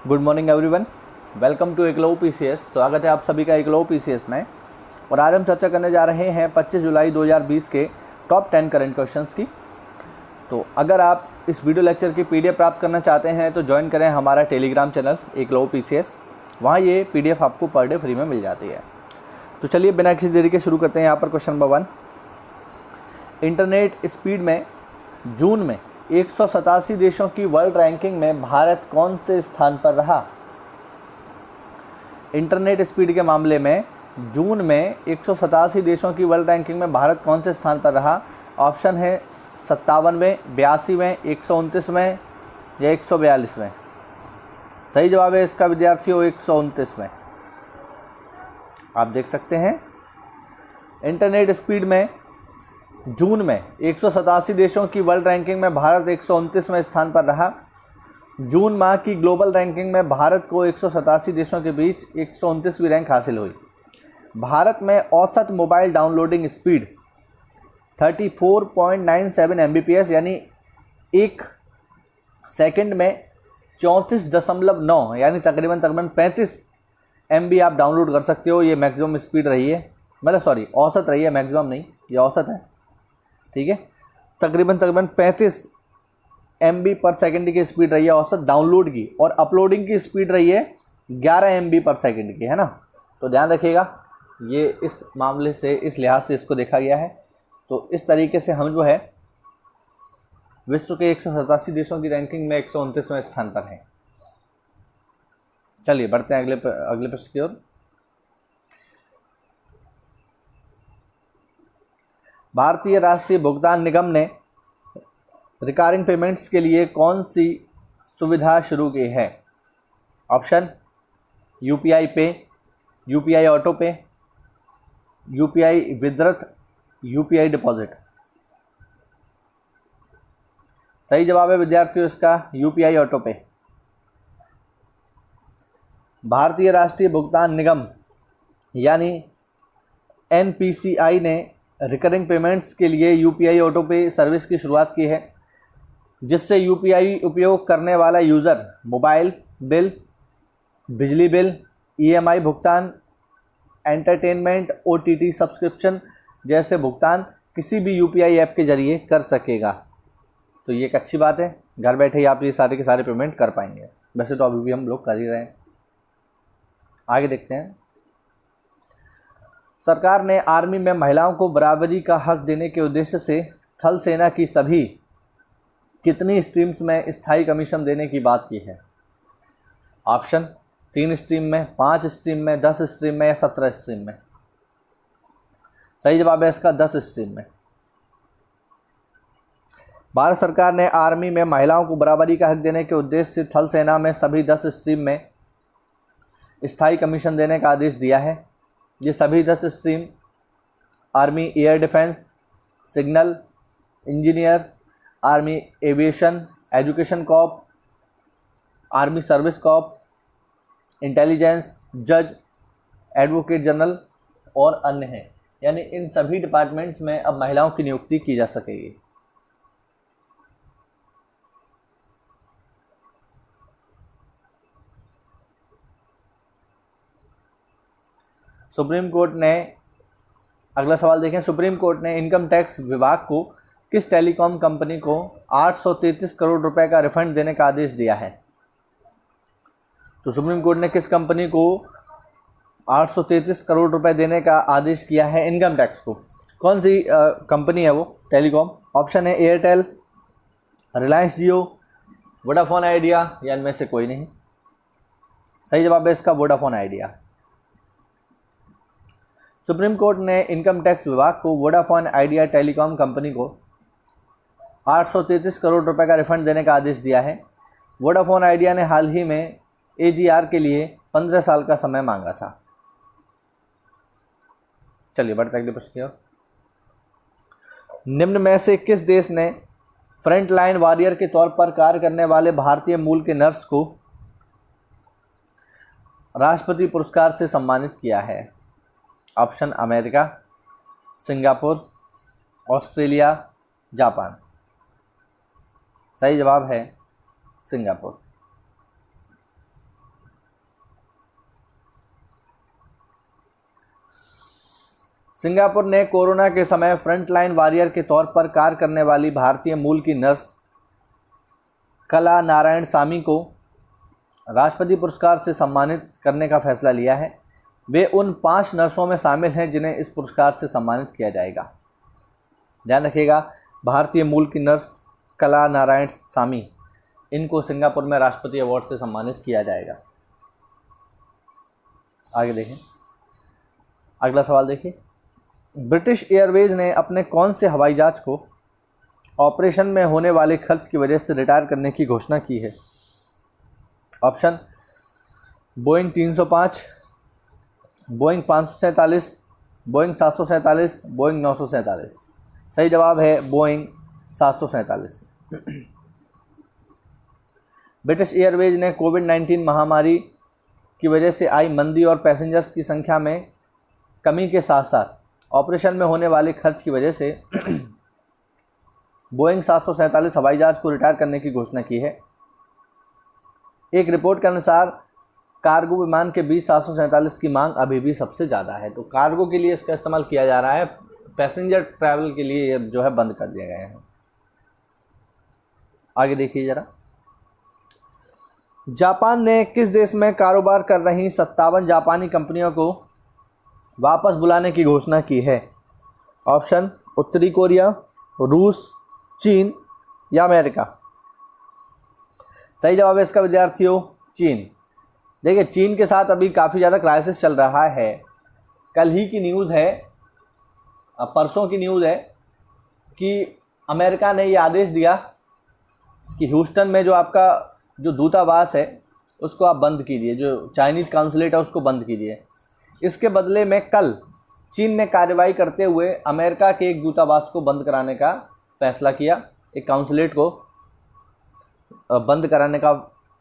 Good morning everyone, welcome to Eklavya PCS. स्वागत है आप सभी का एकलव्य पीसीएस में। और आज हम चर्चा करने जा रहे हैं 25 जुलाई 2020 के टॉप 10 करंट क्वेश्चंस की। तो अगर आप इस वीडियो लेक्चर की पीडीएफ प्राप्त करना चाहते हैं तो ज्वाइन करें हमारा टेलीग्राम चैनल एकलव्य पीसीएस। वहाँ ये पीडीएफ आपको पर डे फ्री में मिल जाती है। तो चलिए बिना किसी देरी के शुरू करते हैं। यहाँ पर क्वेश्चन नंबर 1, इंटरनेट स्पीड में जून में 187 देशों की वर्ल्ड रैंकिंग में भारत कौन से स्थान पर रहा? इंटरनेट स्पीड के मामले में जून में 187 देशों की वर्ल्ड रैंकिंग में भारत कौन से स्थान पर रहा? ऑप्शन है 57वें, 82वें, 129वें या 142वें। सही जवाब है इसका विद्यार्थियों 129वें। आप देख सकते हैं इंटरनेट स्पीड में जून में 187 देशों की वर्ल्ड रैंकिंग में भारत 129वें स्थान पर रहा। जून माह की ग्लोबल रैंकिंग में भारत को 187 देशों के बीच 129वीं रैंक हासिल हुई। भारत में औसत मोबाइल डाउनलोडिंग स्पीड 34.97 Mbps यानी एक सेकंड में 34.9 यानी तकरीबन 35 MB आप डाउनलोड कर सकते हो। ये मैक्सिमम स्पीड रही है, मतलब औसत रही है, मैक्सिमम नहीं, ये औसत है। ठीक है, तकरीबन 35 MB पर सेकंड की स्पीड रही है औसत डाउनलोड की, और अपलोडिंग की स्पीड रही है 11 MB पर सेकंड की, है ना। तो ध्यान रखिएगा, ये इस मामले से, इस लिहाज से इसको देखा गया है। तो इस तरीके से हम जो है विश्व के 187 देशों की रैंकिंग में 129वें स्थान पर हैं। चलिए बढ़ते हैं अगले प्रश्न की ओर। भारतीय राष्ट्रीय भुगतान निगम ने रिकरिंग पेमेंट्स के लिए कौन सी सुविधा शुरू की है? ऑप्शन UPI पे, UPI ऑटो पे, UPI विद्युत, UPI डिपॉजिट। सही जवाब है विद्यार्थियों इसका UPI ऑटो पे। भारतीय राष्ट्रीय भुगतान निगम यानी NPCI ने रिकरिंग पेमेंट्स के लिए UPI ऑटो पे सर्विस की शुरुआत की है, जिससे UPI उपयोग करने वाला यूज़र मोबाइल बिल, बिजली बिल, EMI भुगतान, एंटरटेनमेंट, OTT सब्सक्रिप्शन जैसे भुगतान किसी भी UPI ऐप के जरिए कर सकेगा। तो ये एक अच्छी बात है, घर बैठे ही आप ये सारे के सारे पेमेंट कर पाएंगे। वैसे तो अभी भी हम लोग कर ही रहे हैं। आगे देखते हैं। सरकार ने आर्मी में महिलाओं को बराबरी का हक देने के उद्देश्य से थल सेना की सभी कितनी स्ट्रीम्स में स्थायी कमीशन देने की बात की है? ऑप्शन 3 स्ट्रीम में, 5 स्ट्रीम में, 10 स्ट्रीम में या 17 स्ट्रीम में। सही जवाब है इसका 10 स्ट्रीम में। भारत सरकार ने आर्मी में महिलाओं को बराबरी का हक देने के उद्देश्य से थल सेना में सभी 10 स्ट्रीम में स्थायी कमीशन देने का आदेश दिया है। ये सभी 10 stream army air defence, signal, engineer, army aviation, education Corp, army service Corp, intelligence, जज, एडवोकेट जनरल और अन्य हैं। यानी इन सभी डिपार्टमेंट्स में अब महिलाओं की नियुक्ति की जा सकेगी। सुप्रीम कोर्ट ने, अगला सवाल देखें, सुप्रीम कोर्ट ने इनकम टैक्स विभाग को किस टेलीकॉम कंपनी को 833 करोड़ रुपए का रिफंड देने का आदेश दिया है? तो सुप्रीम कोर्ट ने किस कंपनी को 833 करोड़ रुपए देने का आदेश किया है इनकम टैक्स को? कौन सी कंपनी है वो टेलीकॉम? ऑप्शन है एयरटेल, रिलायंस जियो, वोडाफोन आइडिया या इनमें से कोई नहीं। सही जवाब है इसका वोडाफोन आइडिया। सुप्रीम कोर्ट ने इनकम टैक्स विभाग को वोडाफोन आइडिया टेलीकॉम कंपनी को 833 करोड़ रुपए का रिफंड देने का आदेश दिया है। वोडाफोन आइडिया ने हाल ही में AGR के लिए 15 साल का समय मांगा था। चलिए बढ़ते अगले प्रश्न की ओर। निम्न में से किस देश ने फ्रंट लाइन वॉरियर के तौर पर कार्य करने वाले भारतीय मूल के नर्स को राष्ट्रपति पुरस्कार से सम्मानित किया है? Option America, Singapore, Australia, Japan. सही जवाब है सिंगापुर। सिंगापुर ने कोरोना के समय फ्रंटलाइन वॉरियर के तौर पर कार्य करने वाली भारतीय मूल की नर्स कला नारायण सामी को राष्ट्रपति पुरस्कार से सम्मानित करने का फैसला लिया है। वे उन 5 नर्सों में शामिल हैं जिन्हें इस पुरस्कार से सम्मानित किया जाएगा। ध्यान रखिएगा, भारतीय मूल की नर्स कला नारायण सामी, इनको सिंगापुर में राष्ट्रपति अवार्ड से सम्मानित किया जाएगा। आगे देखें, अगला सवाल देखिए। ब्रिटिश एयरवेज ने अपने कौन से हवाई जहाज को ऑपरेशन में होने वाले खर्च की वजह से रिटायर करने की घोषणा की है? Option Boeing 305, Boeing 547, Boeing 747, Boeing 947। सही जवाब है बोइंग 747। ब्रिटिश एयरवेज ने कोविड-19 महामारी की वजह से आई मंदी और पैसेंजर्स की संख्या में कमी के साथ साथ ऑपरेशन में होने वाले खर्च की वजह से बोइंग 747 हवाई जहाज को रिटायर करने की घोषणा की है। एक रिपोर्ट के अनुसार कार्गो विमान के बीच 747 की मांग अभी भी सबसे ज़्यादा है। तो कार्गो के लिए इसका इस्तेमाल किया जा रहा है, पैसेंजर ट्रैवल के लिए ये जो है बंद कर दिए गए हैं। आगे देखिए ज़रा। जापान ने किस देश में कारोबार कर रही 57 जापानी कंपनियों को वापस बुलाने की घोषणा की है? ऑप्शन उत्तरी कोरिया, रूस, चीन या अमेरिका। सही जवाब है इसका विद्यार्थियों चीन। देखिए, चीन के साथ अभी काफ़ी ज़्यादा क्राइसिस चल रहा है। कल ही की न्यूज़ है, परसों की न्यूज़ है कि अमेरिका ने ये आदेश दिया कि ह्यूस्टन में जो आपका जो दूतावास है उसको आप बंद कीजिए, जो चाइनीज़ काउंसलेट है उसको बंद कीजिए। इसके बदले में कल चीन ने कार्रवाई करते हुए अमेरिका के एक दूतावास को बंद कराने का फैसला किया, एक काउंसलेट को बंद कराने का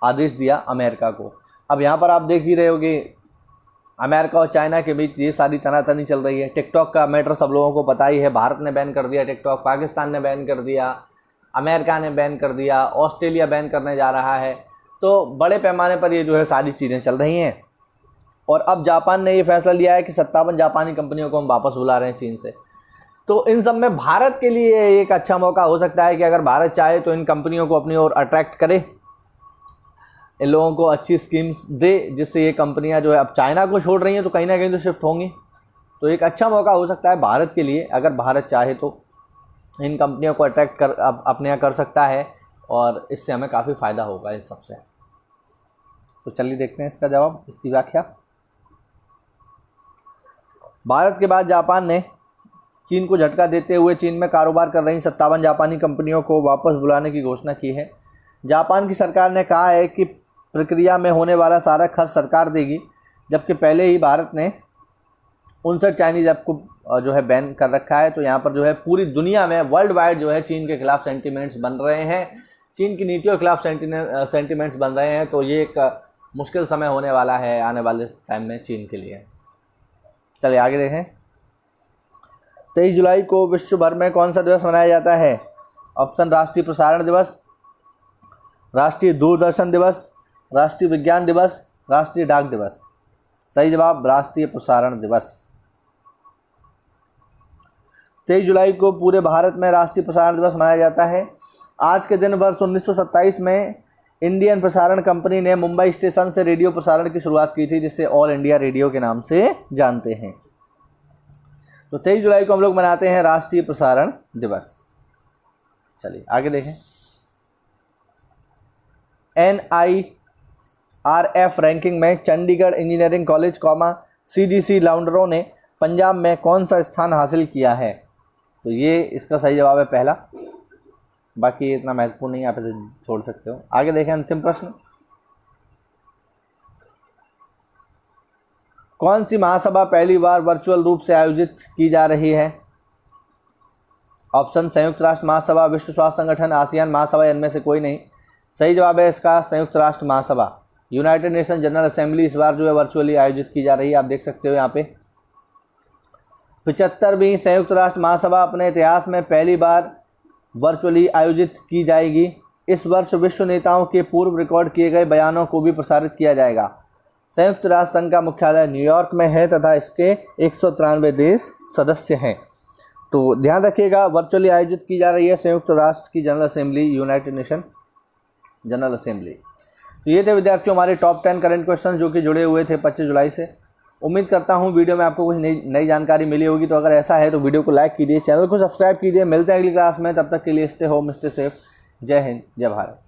आदेश दिया अमेरिका को। अब यहाँ पर आप देख ही रहे हो कि अमेरिका और चाइना के बीच ये सारी तनातनी चल रही है। टिकटॉक का मैटर सब लोगों को पता ही है, भारत ने बैन कर दिया टिकटॉक, पाकिस्तान ने बैन कर दिया, अमेरिका ने बैन कर दिया, ऑस्ट्रेलिया बैन करने जा रहा है। तो बड़े पैमाने पर ये जो है सारी चीज़ें चल रही हैं। और अब जापान ने ये फैसला लिया है कि 57 जापानी कंपनियों को हम वापस बुला रहे हैं चीन से। तो इन सब में भारत के लिए एक अच्छा मौका हो सकता है कि अगर भारत चाहे तो इन कंपनियों को अपनी ओर अट्रैक्ट करे, इन लोगों को अच्छी स्कीम्स दे, जिससे ये कंपनियां जो है अब चाइना को छोड़ रही हैं तो कहीं ना कहीं तो शिफ्ट होंगी। तो एक अच्छा मौका हो सकता है भारत के लिए, अगर भारत चाहे तो इन कंपनियों को अट्रैक्ट कर अपने यहाँ कर सकता है और इससे हमें काफ़ी फ़ायदा होगा इन सबसे। तो चलिए देखते हैं इसका जवाब, इसकी व्याख्या। भारत के बाद जापान ने चीन को झटका देते हुए चीन में कारोबार कर रही 57 जापानी कंपनियों को वापस बुलाने की घोषणा की है। जापान की सरकार ने कहा है कि प्रक्रिया में होने वाला सारा खर्च सरकार देगी, जबकि पहले ही भारत ने 59 चाइनीज़ ऐप को जो है बैन कर रखा है। तो यहाँ पर जो है पूरी दुनिया में वर्ल्ड वाइड जो है चीन के खिलाफ सेंटिमेंट्स बन रहे हैं, चीन की नीतियों के खिलाफ सेंटिमेंट्स बन रहे हैं। तो ये एक मुश्किल समय होने वाला है आने वाले टाइम में चीन के लिए। चलिए आगे देखें। 23 जुलाई को विश्व भर में कौन सा दिवस मनाया जाता है? ऑप्शन राष्ट्रीय प्रसारण दिवस, राष्ट्रीय दूरदर्शन दिवस, राष्ट्रीय विज्ञान दिवस, राष्ट्रीय डाक दिवस। सही जवाब राष्ट्रीय प्रसारण दिवस। 23 जुलाई को पूरे भारत में राष्ट्रीय प्रसारण दिवस मनाया जाता है। आज के दिन वर्ष 1927 में इंडियन प्रसारण कंपनी ने मुंबई स्टेशन से रेडियो प्रसारण की शुरुआत की थी, जिसे ऑल इंडिया रेडियो के नाम से जानते हैं। तो 23 जुलाई को हम लोग मनाते हैं राष्ट्रीय प्रसारण दिवस। चलिए आगे देखें। NIRF रैंकिंग में चंडीगढ़ इंजीनियरिंग कॉलेज CDC लाउंडरों ने पंजाब में कौन सा स्थान हासिल किया है? तो ये इसका सही जवाब है पहला, बाकी इतना महत्वपूर्ण नहीं, आप इसे छोड़ सकते हो। आगे देखें अंतिम प्रश्न। कौन सी महासभा पहली बार वर्चुअल रूप से आयोजित की जा रही है? ऑप्शन संयुक्त राष्ट्र महासभा, विश्व स्वास्थ्य संगठन, आसियान महासभा, इनमें से कोई नहीं। सही जवाब है इसका संयुक्त राष्ट्र महासभा, यूनाइटेड नेशन जनरल असेंबली इस बार जो है वर्चुअली आयोजित की जा रही है। आप देख सकते हो यहाँ पे 75वीं संयुक्त राष्ट्र महासभा अपने इतिहास में पहली बार वर्चुअली आयोजित की जाएगी। इस वर्ष विश्व नेताओं के पूर्व रिकॉर्ड किए गए बयानों को भी प्रसारित किया जाएगा। संयुक्त राष्ट्र संघ का मुख्यालय न्यूयॉर्क में है तथा इसके 193 देश सदस्य हैं। तो ध्यान रखिएगा, वर्चुअली आयोजित की जा रही है संयुक्त राष्ट्र की general assembly, United nation general assembly. तो ये थे विद्यार्थियों हमारे टॉप 10 करंट क्वेश्चन जो कि जुड़े हुए थे 25 जुलाई से। उम्मीद करता हूँ वीडियो में आपको कुछ नई जानकारी मिली होगी। तो अगर ऐसा है तो वीडियो को लाइक कीजिए, चैनल को सब्सक्राइब कीजिए। मिलते हैं अगली क्लास में, तब तक के लिए स्टे होम, स्टे सेफ। जय हिंद, जय भारत।